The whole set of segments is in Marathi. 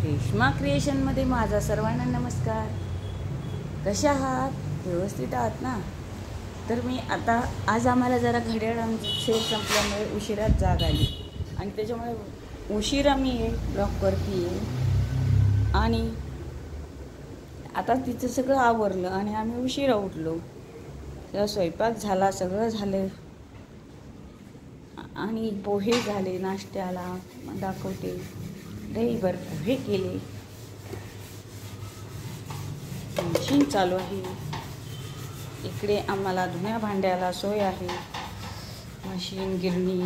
रेश्मा क्रिएशनमध्ये माझा सर्वांना नमस्कार. कशा आहात? व्यवस्थित आहात ना? तर मी आता आज आम्हाला जरा घड्याळ सेल संपल्यामुळे उशिराच जाग आली आणि त्याच्यामुळे उशिरा मी ब्लॉग करते आणि आता तिचं सगळं आवरलं आणि आम्ही उशिरा उठलो. तेव्हा स्वयंपाक झाला, सगळं झालं आणि पोहे झाले नाश्त्याला. दाखवते. दहीभर पोहे केले. मशीन चालू आहे. इकडे आम्हाला धुण्या भांड्याला सोय आहे. मशीन गिरणी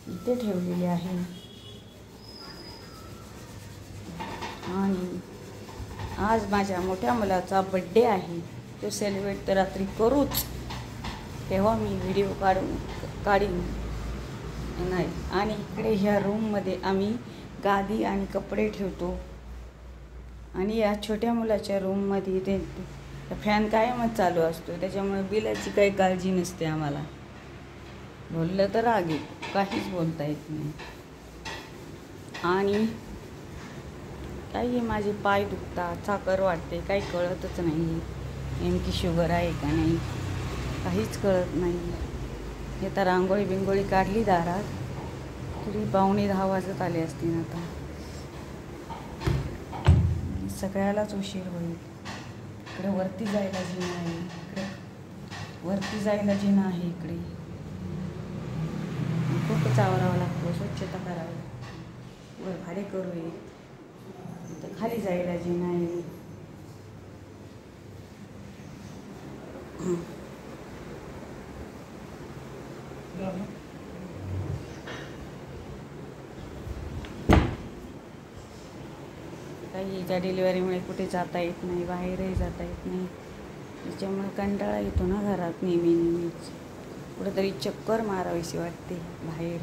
इथे ठेवलेली आहे आणि आज माझ्या मोठ्या मुलाचा बड्डे आहे. तो सेलिब्रेट तर रात्री करूच, तेव्हा मी व्हिडिओ काढीन नाही. आणि इकडे ह्या रूममध्ये आम्ही गादी आणि कपडे ठेवतो आणि या छोट्या मुलाच्या रूममध्ये ते फॅन कायमच चालू असतो, त्याच्यामुळे बिलाची काही काळजी नसते आम्हाला. बोललं तर राग येतो, काहीच बोलता येत नाही. आणि काही माझे पाय दुखतात, साखर वाटते, काही कळतच नाही. नेमकी शुगर आहे का नाही काहीच कळत नाही. हे तर रांगोळी बिंगोळी काढली दारात, तरी 9:45 वाजत आले असतील. आता सगळ्यालाच उशीर होईल. इकडे वरती जायला जिना आहे, इकडे वरती जायला जिना आहे. इकडे खूपच आवरावं लागतं, स्वच्छता करावी. वर भाडे करू येत तर खाली जायला जिना आहे. काही त्या डिलिव्हरीमुळे कुठे जाता येत नाही, बाहेरही जाता येत नाही. त्याच्यामुळे कंटाळा येतो ना घरात नेहमीच. कुठेतरी चक्कर मारावीशी वाटते बाहेर.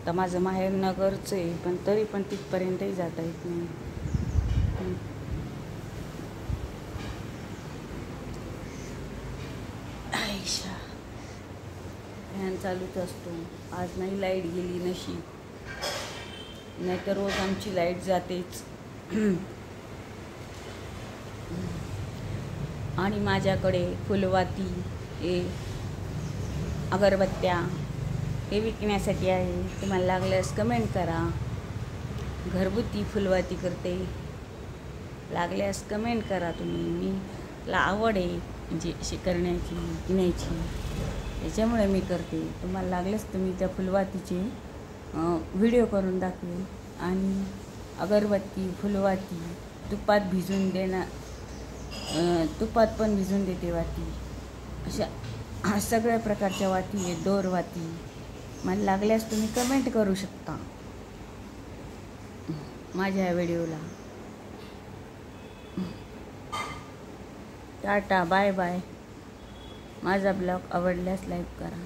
तर माझं माहेर नगरचं आहे, पण तरी पण तिथपर्यंतही जाता येत नाही. आयशा फॅन चालूच असतो. आज नाही लाईट गेली, नशीब. नाहीतर रोज आमची लाईट जातेच. आणि माझ्याकडे फुलवाती अगरबत्त्या हे विकण्यासाठी आहे. तुम्हाला लागल्यास कमेंट करा. घरगुती फुलवाती करते, लागल्यास कमेंट करा तुम्ही. मला आवड आहे म्हणजे अशी करण्याची, विकण्याची, त्याच्यामुळे मी करते. तुम्हाला लागल्यास तुम्ही त्या फुलवातीचे व्हिडिओ करून दाखवेल. आणि अगरबत्ती, फुलवाती तुपात भिजून तुपात पण भिजून देते वाती. अशा सगळ्या प्रकारच्या वाती आहेत, दोरवाती. मला लागल्यास तुम्ही कमेंट करू शकता माझ्या व्हिडिओला. टाटा, बाय बाय. माझा ब्लॉग आवडल्यास लाईक करा.